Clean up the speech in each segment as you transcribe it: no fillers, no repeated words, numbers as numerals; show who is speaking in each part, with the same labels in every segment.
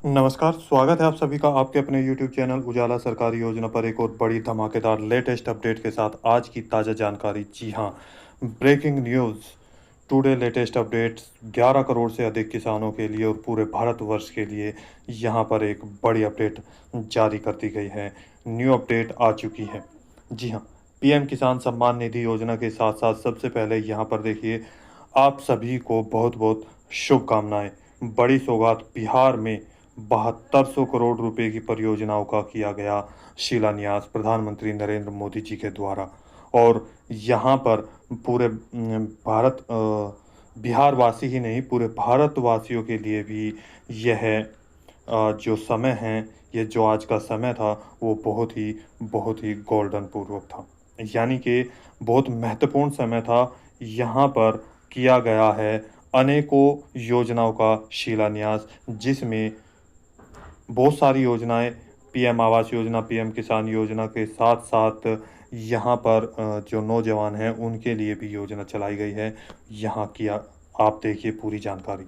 Speaker 1: नमस्कार, स्वागत है आप सभी का आपके अपने यूट्यूब चैनल उजाला सरकारी योजना पर एक और बड़ी धमाकेदार लेटेस्ट अपडेट के साथ आज की ताज़ा जानकारी। जी हाँ, breaking news today latest updates 11 crore से अधिक किसानों के लिए और पूरे भारतवर्ष के लिए यहाँ पर एक बड़ी अपडेट जारी कर दी गई है। न्यू अपडेट आ चुकी है। जी हाँ, पीएम किसान सम्मान निधि योजना के साथ साथ सबसे पहले यहाँ पर देखिए, आप सभी को बहुत बहुत शुभकामनाएं। बड़ी सौगात, बिहार में 7200 करोड़ रुपए की परियोजनाओं का किया गया शिलान्यास प्रधानमंत्री नरेंद्र मोदी जी के द्वारा। और यहाँ पर पूरे बिहार वासी ही नहीं, पूरे भारतवासियों के लिए भी यह जो समय है, ये जो आज का समय था, वो बहुत ही गोल्डन पूर्वक था। यानी कि बहुत महत्वपूर्ण समय था। यहाँ पर किया गया है अनेकों योजनाओं का शिलान्यास, जिसमें बहुत सारी योजनाएं, पीएम आवास योजना, पीएम किसान योजना के साथ साथ यहाँ पर जो नौजवान हैं उनके लिए भी योजना चलाई गई है। यहाँ की आप देखिए पूरी जानकारी।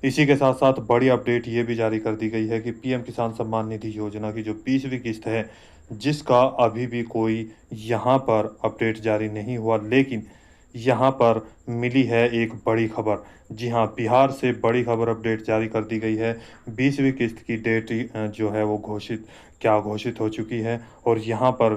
Speaker 1: इसी के साथ साथ बड़ी अपडेट ये भी जारी कर दी गई है कि पीएम किसान सम्मान निधि योजना की जो 20वीं किस्त है, जिसका अभी भी कोई यहाँ पर अपडेट जारी नहीं हुआ, लेकिन यहाँ पर मिली है एक बड़ी खबर। जी हाँ, बिहार से बड़ी खबर अपडेट जारी कर दी गई है। 20वीं किस्त की डेट जो है वो घोषित हो चुकी है। और यहाँ पर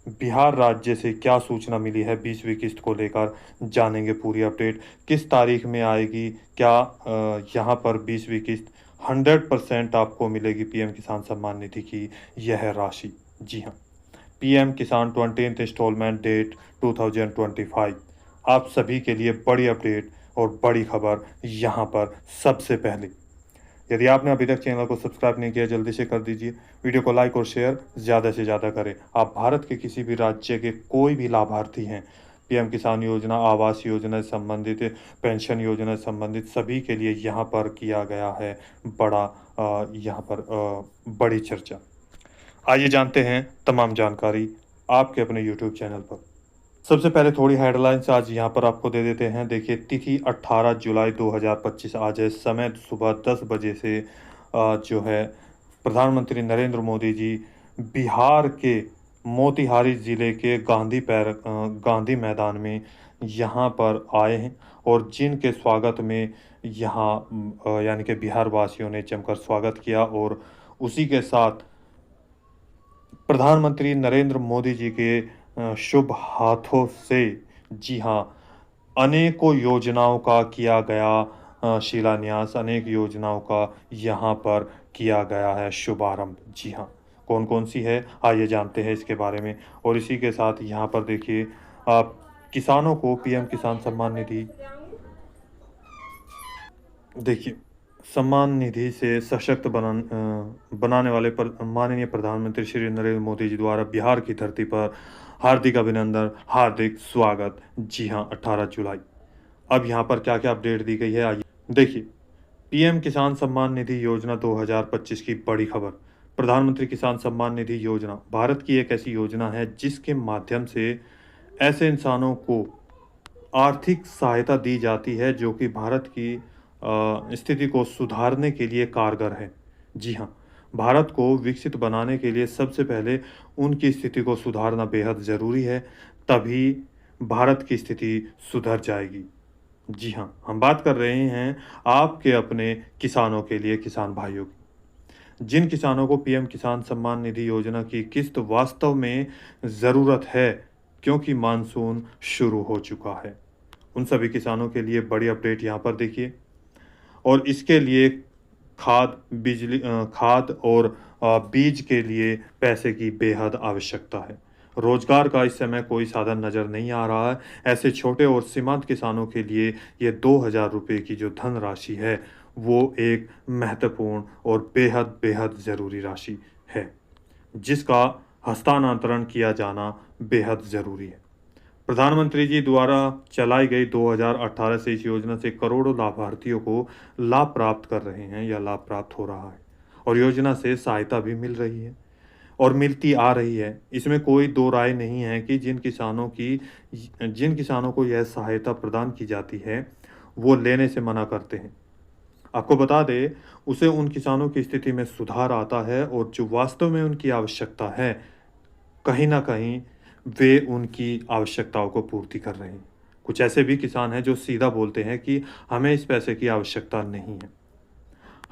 Speaker 1: बिहार राज्य से क्या सूचना मिली है 20वीं किस्त को लेकर, जानेंगे पूरी अपडेट। किस तारीख में आएगी, क्या यहाँ पर 20वीं किस्त 100% आपको मिलेगी पीएम किसान सम्मान निधि की यह राशि। जी हाँ, पीएम किसान 20th इंस्टॉलमेंट डेट 2025। आप सभी के लिए बड़ी अपडेट और बड़ी खबर यहाँ पर सबसे पहले। यदि आपने अभी तक चैनल को सब्सक्राइब नहीं किया, जल्दी से कर दीजिए। वीडियो को लाइक और शेयर ज़्यादा से ज़्यादा करें। आप भारत के किसी भी राज्य के कोई भी लाभार्थी हैं, पीएम किसान योजना, आवास योजना से संबंधित, पेंशन योजना से संबंधित सभी के लिए यहाँ पर किया गया है बड़ा यहाँ पर बड़ी चर्चा। आइए जानते हैं तमाम जानकारी आपके अपने यूट्यूब चैनल पर। सबसे पहले थोड़ी हेडलाइंस आज यहाँ पर आपको दे देते हैं। देखिए, तिथि 18 जुलाई 2025 आज है। समय सुबह 10 बजे से जो है प्रधानमंत्री नरेंद्र मोदी जी बिहार के मोतिहारी ज़िले के गांधी मैदान में यहाँ पर आए हैं। और जिनके स्वागत में यहाँ यानी कि बिहार वासियों ने जमकर स्वागत किया। और उसी के साथ प्रधानमंत्री नरेंद्र मोदी जी के शुभ हाथों से, जी हाँ, अनेकों योजनाओं का किया गया शिलान्यास, अनेक योजनाओं का यहाँ पर किया गया है शुभारंभ। जी हाँ, कौन कौन सी है आइए जानते हैं इसके बारे में। और इसी के साथ यहाँ पर देखिए, आप किसानों को पीएम किसान सम्मान निधि, देखिए, सम्मान निधि से सशक्त बनाने वाले माननीय प्रधानमंत्री श्री नरेंद्र मोदी जी द्वारा बिहार की धरती पर हार्दिक अभिनंदन, हार्दिक स्वागत। जी हाँ, 18 जुलाई। अब यहाँ पर क्या क्या अपडेट दी गई है आइए देखिए। पीएम किसान सम्मान निधि योजना 2025 की बड़ी खबर। प्रधानमंत्री किसान सम्मान निधि योजना भारत की एक ऐसी योजना है जिसके माध्यम से ऐसे इंसानों को आर्थिक सहायता दी जाती है जो कि भारत की स्थिति को सुधारने के लिए कारगर है। जी हाँ, भारत को विकसित बनाने के लिए सबसे पहले उनकी स्थिति को सुधारना बेहद ज़रूरी है, तभी भारत की स्थिति सुधर जाएगी। जी हाँ, हम बात कर रहे हैं आपके अपने किसानों के लिए, किसान भाइयों की। जिन किसानों को पीएम किसान सम्मान निधि योजना की किस्त वास्तव में ज़रूरत है, क्योंकि मानसून शुरू हो चुका है, उन सभी किसानों के लिए बड़ी अपडेट यहाँ पर देखिए। और इसके लिए खाद और बीज के लिए पैसे की बेहद आवश्यकता है। रोजगार का इस समय कोई साधन नज़र नहीं आ रहा है। ऐसे छोटे और सीमांत किसानों के लिए ये 2000 रुपये की जो धनराशि है, वो एक महत्वपूर्ण और बेहद बेहद ज़रूरी राशि है, जिसका हस्तांतरण किया जाना बेहद ज़रूरी है। प्रधानमंत्री जी द्वारा चलाई गई 2018 से इस योजना से करोड़ों लाभार्थियों को लाभ प्राप्त कर रहे हैं या लाभ प्राप्त हो रहा है। और योजना से सहायता भी मिल रही है और मिलती आ रही है। इसमें कोई दो राय नहीं है कि जिन किसानों को यह सहायता प्रदान की जाती है, वो लेने से मना करते हैं। आपको बता दें, उससे उन किसानों की स्थिति में सुधार आता है और जो वास्तव में उनकी आवश्यकता है, कहीं न कहीं वे उनकी आवश्यकताओं को पूर्ति कर रहे हैं। कुछ ऐसे भी किसान हैं जो सीधा बोलते हैं कि हमें इस पैसे की आवश्यकता नहीं है।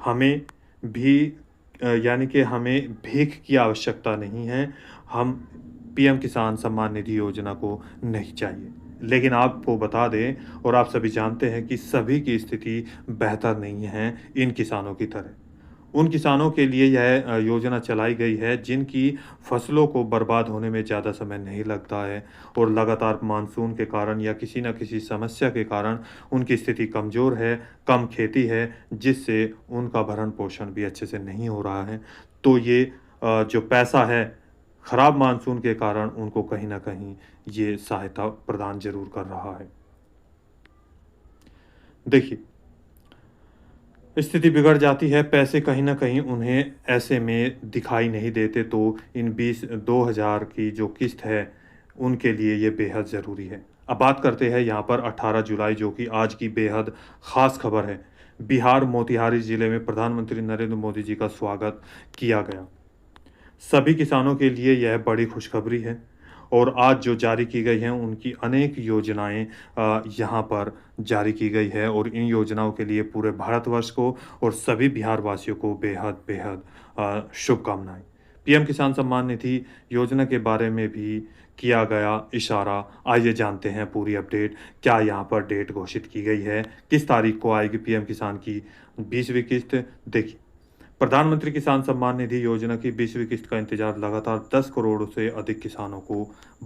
Speaker 1: हमें भी यानी कि हमें भीख की आवश्यकता नहीं है। हम पीएम किसान सम्मान निधि योजना को नहीं चाहिए। लेकिन आपको बता दें और आप सभी जानते हैं कि सभी की स्थिति बेहतर नहीं है इन किसानों की तरह। उन किसानों के लिए यह योजना चलाई गई है जिनकी फसलों को बर्बाद होने में ज़्यादा समय नहीं लगता है और लगातार मानसून के कारण या किसी न किसी समस्या के कारण उनकी स्थिति कमज़ोर है, कम खेती है, जिससे उनका भरण-पोषण भी अच्छे से नहीं हो रहा है। तो ये जो पैसा है, खराब मानसून के कारण उनको कहीं न कहीं ये सहायता प्रदान ज़रूर कर रहा है। देखिए, स्थिति बिगड़ जाती है, पैसे कहीं न कहीं उन्हें ऐसे में दिखाई नहीं देते, तो इन 20,000 की जो किस्त है, उनके लिए ये बेहद ज़रूरी है। अब बात करते हैं यहाँ पर 18 जुलाई, जो कि आज की बेहद ख़ास खबर है। बिहार मोतिहारी ज़िले में प्रधानमंत्री नरेंद्र मोदी जी का स्वागत किया गया। सभी किसानों के लिए यह बड़ी खुशखबरी है और आज जो जारी की गई हैं उनकी अनेक योजनाएं यहाँ पर जारी की गई है और इन योजनाओं के लिए पूरे भारतवर्ष को और सभी बिहार वासियों को बेहद बेहद शुभकामनाएं। पीएम किसान सम्मान निधि योजना के बारे में भी किया गया इशारा। आइए जानते हैं पूरी अपडेट। क्या यहाँ पर डेट घोषित की गई है, किस तारीख को आएगी पीएम किसान की 20वीं किस्त? देखिए, प्रधानमंत्री किसान सम्मान निधि योजना की 20वीं किस्त का इंतजार लगातार 10 करोड़ से अधिक किसानों को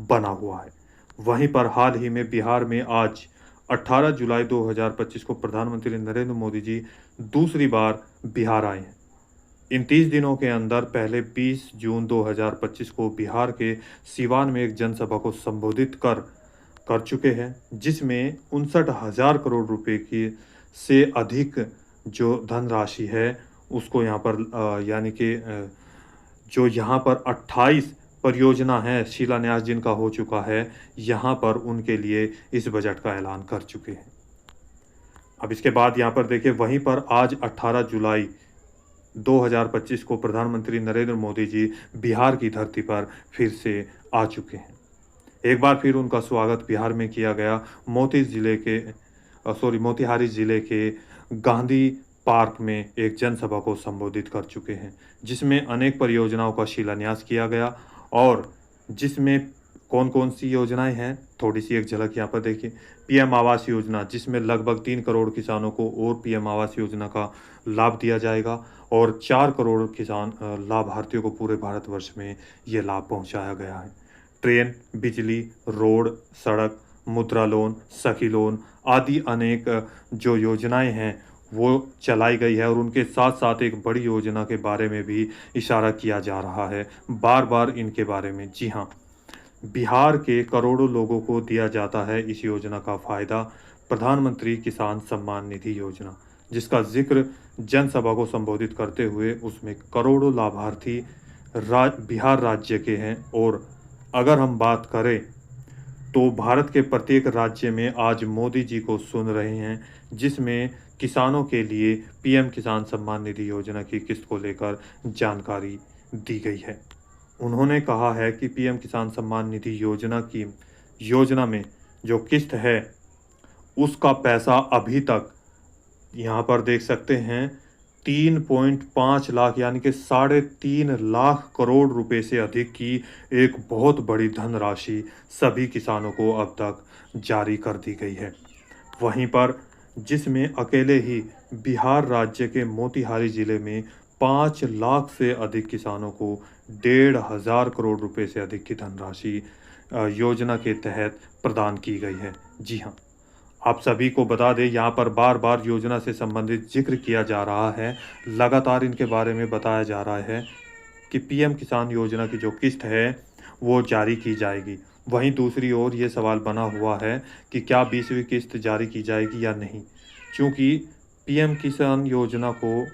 Speaker 1: बना हुआ है। वहीं पर हाल ही में बिहार में आज 18 जुलाई 2025 को प्रधानमंत्री नरेंद्र मोदी जी दूसरी बार बिहार आए हैं। इन 30 दिनों के अंदर पहले 20 जून 2025 को बिहार के सिवान में एक जनसभा को संबोधित कर चुके हैं, जिसमें 59,000 करोड़ रुपए की से अधिक जो धनराशि है उसको यहाँ पर यानी कि जो यहाँ पर 28 परियोजना है शिलान्यास जिनका हो चुका है, यहाँ पर उनके लिए इस बजट का ऐलान कर चुके हैं। अब इसके बाद यहाँ पर देखिए, वहीं पर आज 18 जुलाई 2025 को प्रधानमंत्री नरेंद्र मोदी जी बिहार की धरती पर फिर से आ चुके हैं। एक बार फिर उनका स्वागत बिहार में किया गया। मोतिहारी ज़िले के गांधी पार्क में एक जनसभा को संबोधित कर चुके हैं, जिसमें अनेक परियोजनाओं का शिलान्यास किया गया और जिसमें कौन-कौन सी योजनाएं हैं, थोड़ी-सी एक झलक यहाँ पर देखिए। पीएम आवास योजना, जिसमें लगभग 3 करोड़ किसानों को और पीएम आवास योजना का लाभ दिया जाएगा और 4 करोड़ किसान लाभार्थियों को पूरे भारतवर्ष में ये लाभ पहुँचाया गया है। ट्रेन, बिजली, रोड, सड़क, मुद्रा लोन, सखी लोन आदि अनेक जो योजनाएं हैं वो चलाई गई है और उनके साथ-साथ एक बड़ी योजना के बारे में भी इशारा किया जा रहा है, बार-बार इनके बारे में। जी हाँ, बिहार के करोड़ों लोगों को दिया जाता है इस योजना का फ़ायदा, प्रधानमंत्री किसान सम्मान निधि योजना, जिसका ज़िक्र जनसभा को संबोधित करते हुए उसमें करोड़ों लाभार्थी बिहार राज्य के हैं। और अगर हम बात करें तो भारत के प्रत्येक राज्य में आज मोदी जी को सुन रहे हैं, जिसमें किसानों के लिए पीएम किसान सम्मान निधि योजना की किस्त को लेकर जानकारी दी गई है। उन्होंने कहा है कि पीएम किसान सम्मान निधि योजना में जो किस्त है, उसका पैसा अभी तक यहाँ पर देख सकते हैं 3.5 लाख यानी कि 3.5 लाख करोड़ रुपए से अधिक की एक बहुत बड़ी धनराशि सभी किसानों को अब तक जारी कर दी गई है। वहीं पर जिसमें अकेले ही बिहार राज्य के मोतिहारी ज़िले में 5 लाख से अधिक किसानों को 1,500 करोड़ रुपए से अधिक की धनराशि योजना के तहत प्रदान की गई है। जी हाँ, आप सभी को बता दें, यहाँ पर बार-बार योजना से संबंधित ज़िक्र किया जा रहा है, लगातार इनके बारे में बताया जा रहा है कि पीएम किसान योजना की जो किस्त है, वो जारी की जाएगी। वहीं दूसरी ओर ये सवाल बना हुआ है कि क्या 20वीं किस्त जारी की जाएगी या नहीं? चूँकि पीएम किसान योजना को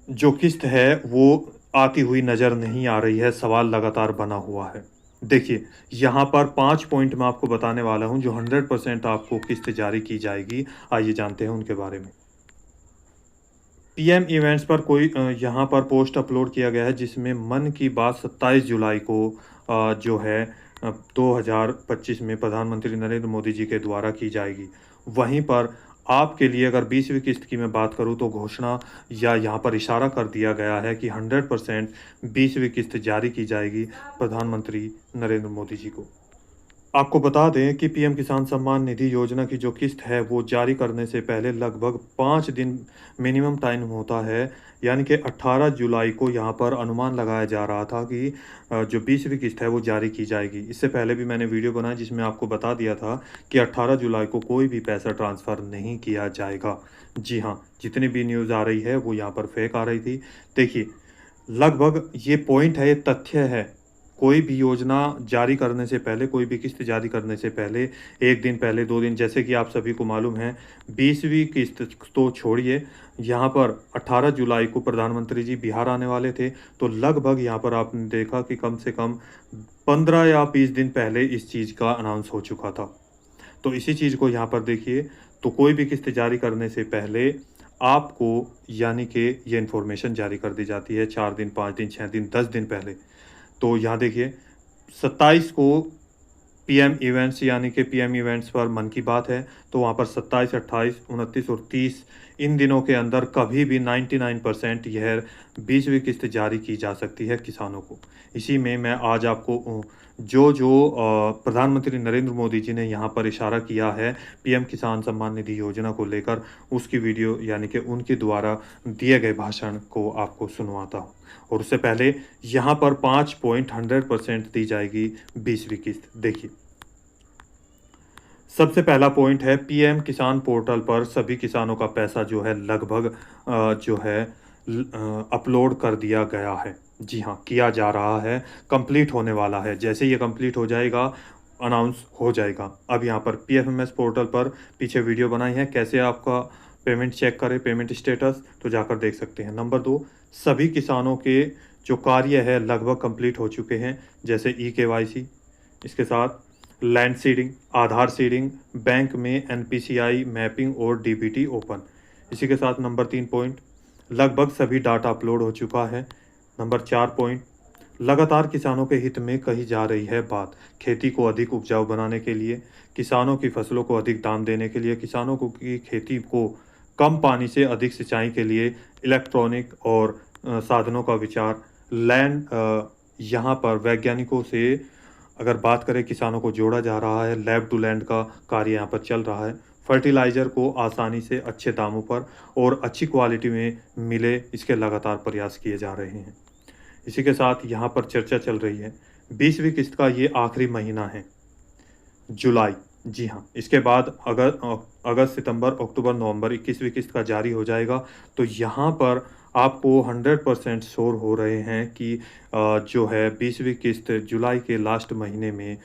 Speaker 1: जो किस्त है, वो आती हुई नज़र नहीं आ रही है, सवाल लगातार बना हुआ है। देखिए, यहाँ पर 5 पॉइंट मैं आपको बताने वाला हूँ जो 100% आपको किस्त जारी की जाएगी। आइए जानते हैं उनके बारे में। पीएम इवेंट्स पर यहाँ पर पोस्ट अपलोड किया गया है जिसमें मन की बात 27 जुलाई को जो है 2025 में प्रधानमंत्री नरेंद्र मोदी जी के द्वारा की जाएगी। वहीं पर आपके लिए अगर 20वीं किस्त की मैं बात करूँ तो घोषणा या यहाँ पर इशारा कर दिया गया है कि 100% 20वीं किस्त जारी की जाएगी प्रधानमंत्री नरेंद्र मोदी जी को। आपको बता दें कि पीएम किसान सम्मान निधि योजना की जो किस्त है वो जारी करने से पहले लगभग 5 दिन मिनिमम टाइम होता है, यानी कि 18 जुलाई को यहाँ पर अनुमान लगाया जा रहा था कि जो 20वीं किस्त है वो जारी की जाएगी। इससे पहले भी मैंने वीडियो बनाया जिसमें आपको बता दिया था कि 18 जुलाई को कोई भी पैसा ट्रांसफ़र नहीं किया जाएगा। जी हाँ, जितनी भी न्यूज़ आ रही है वो यहाँ पर फेक आ रही थी। देखिए, लगभग ये पॉइंट है, ये तथ्य है। कोई भी योजना जारी करने से पहले, कोई भी किस्त जारी करने से पहले 1 दिन पहले, 2 दिन, जैसे कि आप सभी को मालूम है 20वीं किस्त तो छोड़िए, यहाँ पर 18 जुलाई को प्रधानमंत्री जी बिहार आने वाले थे, तो लगभग यहाँ पर आपने देखा कि कम से कम 15 या 20 दिन पहले इस चीज़ का अनाउंस हो चुका था। तो इसी चीज़ को यहाँ पर देखिए, तो कोई भी किस्त जारी करने से पहले आपको यानी कि ये इन्फॉर्मेशन जारी कर दी जाती है 4 दिन, 5 दिन, 6 दिन, 10 दिन पहले। तो यहाँ देखिए 27 को पीएम इवेंट्स यानी कि पीएम इवेंट्स पर मन की बात है, तो वहाँ पर 27, 28, 29 और 30 इन दिनों के अंदर कभी भी 99% यह 20वीं किस्त जारी की जा सकती है किसानों को। इसी में मैं आज आपको जो प्रधानमंत्री नरेंद्र मोदी जी ने यहाँ पर इशारा किया है पीएम किसान सम्मान निधि योजना को लेकर, उसकी वीडियो यानी कि उनके द्वारा दिए गए भाषण को आपको सुनवाता हूँ। और उससे पहले यहाँ पर 5 पॉइंट 100% दी जाएगी 20वीं किस्त। देखिए, सबसे पहला पॉइंट है पीएम किसान पोर्टल पर सभी किसानों का पैसा जो है लगभग जो है अपलोड कर दिया गया है। जी हाँ, किया जा रहा है, कंप्लीट होने वाला है। जैसे ये कंप्लीट हो जाएगा, अनाउंस हो जाएगा। अब यहाँ पर पीएफएमएस पोर्टल पर पीछे वीडियो बनाई है कैसे आपका पेमेंट चेक करें, पेमेंट स्टेटस, तो जाकर देख सकते हैं। नंबर 2, सभी किसानों के जो कार्य है लगभग कंप्लीट हो चुके हैं, जैसे ई-केवाईसी, इसके साथ लैंड सीडिंग, आधार सीडिंग, बैंक में एनपीसीआई मैपिंग और डीबीटी ओपन। इसी के साथ नंबर 3 पॉइंट, लगभग सभी डाटा अपलोड हो चुका है। नंबर 4 पॉइंट, लगातार किसानों के हित में कही जा रही है बात। खेती को अधिक उपजाऊ बनाने के लिए, किसानों की फसलों को अधिक दाम देने के लिए, किसानों को की खेती को कम पानी से अधिक सिंचाई के लिए इलेक्ट्रॉनिक और साधनों का विचार, लैंड यहाँ पर वैज्ञानिकों से अगर बात करें किसानों को जोड़ा जा रहा है, लैब टू लैंड का कार्य यहाँ पर चल रहा है। फर्टिलाइज़र को आसानी से अच्छे दामों पर और अच्छी क्वालिटी में मिले, इसके लगातार प्रयास किए जा रहे हैं। इसी के साथ यहाँ पर चर्चा चल रही है 20वीं किस्त का ये आखिरी महीना है, जुलाई। जी हाँ, इसके बाद अगस्त, सितंबर, अक्टूबर, नवंबर 21वीं किस्त का जारी हो जाएगा। तो यहाँ पर आपको 100% श्योर हो रहे हैं कि जो है 20वीं किस्त जुलाई के लास्ट महीने में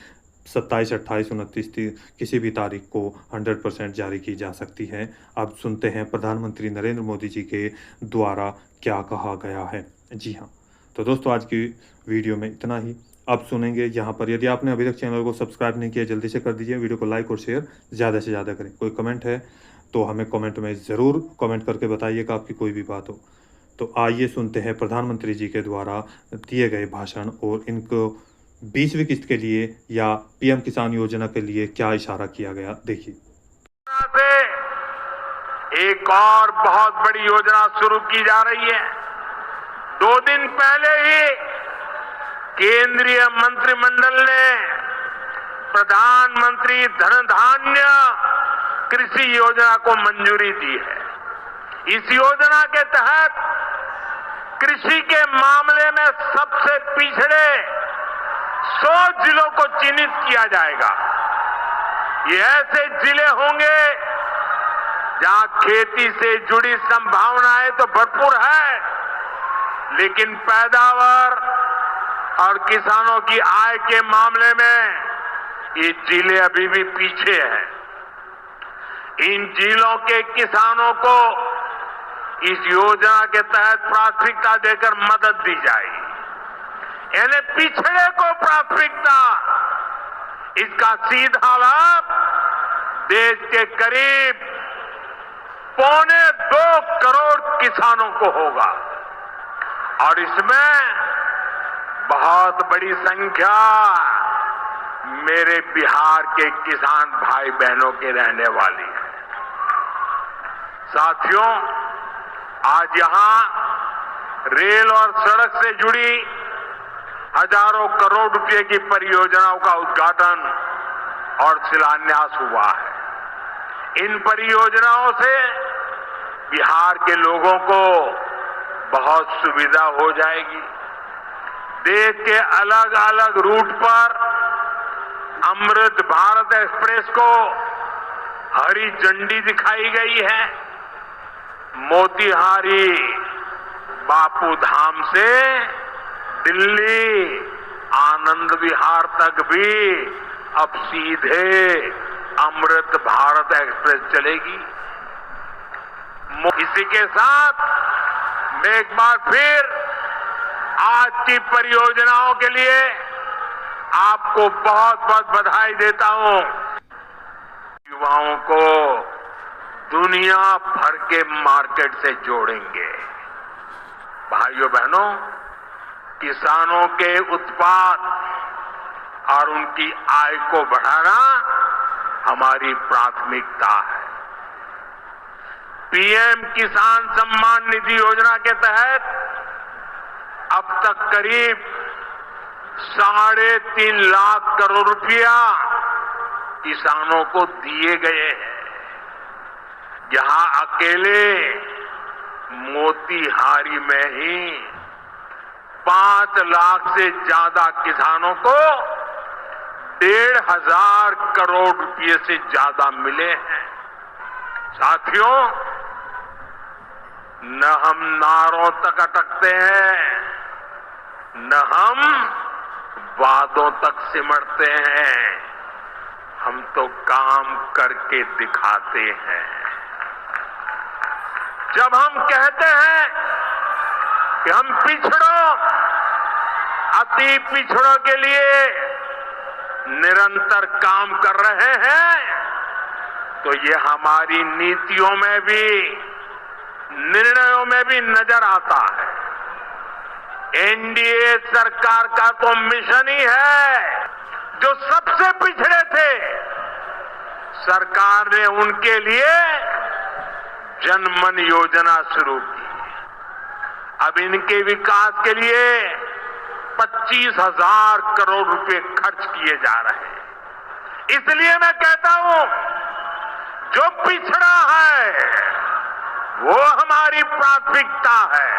Speaker 1: 27, 28, 29 किसी भी तारीख को 100% जारी की जा सकती है। अब सुनते हैं प्रधानमंत्री नरेंद्र मोदी जी के द्वारा क्या कहा गया है। जी हाँ, तो दोस्तों आज की वीडियो में इतना ही। अब सुनेंगे यहाँ पर, यदि आपने अभी तक चैनल को सब्सक्राइब नहीं किया जल्दी से कर दीजिए, वीडियो को लाइक और शेयर ज़्यादा से ज़्यादा करें। कोई कमेंट है तो हमें कमेंट में ज़रूर कमेंट करके बताइएगा आपकी कोई भी बात हो। तो आइए सुनते हैं प्रधानमंत्री जी के द्वारा दिए गए भाषण और इनको 20वीं किस्त के लिए या पीएम किसान योजना के लिए क्या इशारा किया गया, देखिए।
Speaker 2: एक और बहुत बड़ी योजना शुरू की जा रही है। 2 दिन पहले ही केंद्रीय मंत्रिमंडल ने प्रधानमंत्री धन धान्य कृषि योजना को मंजूरी दी है। इस योजना के तहत कृषि के मामले में सबसे पिछड़े 100 जिलों को चिन्हित किया जाएगा। ये ऐसे जिले होंगे जहां खेती से जुड़ी संभावनाएं तो भरपूर है, लेकिन पैदावार और किसानों की आय के मामले में ये जिले अभी भी पीछे हैं। इन जिलों के किसानों को इस योजना के तहत प्राथमिकता देकर मदद दी जाएगी। यानी पिछड़े को प्राथमिकता, इसका सीधा लाभ देश के करीब 1.25 करोड़ किसानों को होगा और इसमें बहुत बड़ी संख्या मेरे बिहार के किसान भाई बहनों के रहने वाली है। साथियों, आज यहां रेल और सड़क से जुड़ी हजारों करोड़ रुपए की परियोजनाओं का उद्घाटन और शिलान्यास हुआ है। इन परियोजनाओं से बिहार के लोगों को बहुत सुविधा हो जाएगी। देश के अलग अलग रूट पर अमृत भारत एक्सप्रेस को हरी झंडी दिखाई गई है। मोतिहारी बापू धाम से दिल्ली आनंद विहार तक भी अब सीधे अमृत भारत एक्सप्रेस चलेगी। इसी के साथ मैं एक बार फिर आज की परियोजनाओं के लिए आपको बहुत बहुत बधाई देता हूं। युवाओं को दुनिया भर के मार्केट से जोड़ेंगे। भाइयों बहनों, किसानों के उत्पाद और उनकी आय को बढ़ाना हमारी प्राथमिकता है। पीएम किसान सम्मान निधि योजना के तहत अब तक करीब 3.5 लाख करोड़ रुपया किसानों को दिए गए हैं। यहां अकेले मोतिहारी में ही 5 लाख से ज्यादा किसानों को 1,500 करोड़ रुपए से ज्यादा मिले हैं। साथियों, न हम नारों तक अटकते हैं, न हम वादों तक सिमटते हैं, हम तो काम करके दिखाते हैं। जब हम कहते हैं कि हम पिछड़ों, अति पिछड़ों के लिए निरंतर काम कर रहे हैं, तो ये हमारी नीतियों में भी, निर्णयों में भी नजर आता है। एनडीए सरकार का तो मिशन ही है, जो सबसे पिछड़े थे, सरकार ने उनके लिए जनमन योजना शुरू की। अब इनके विकास के लिए 25,000 करोड़ रुपए खर्च किए जा रहे हैं। इसलिए मैं कहता हूं, जो पिछड़ा है वो हमारी प्राथमिकता है।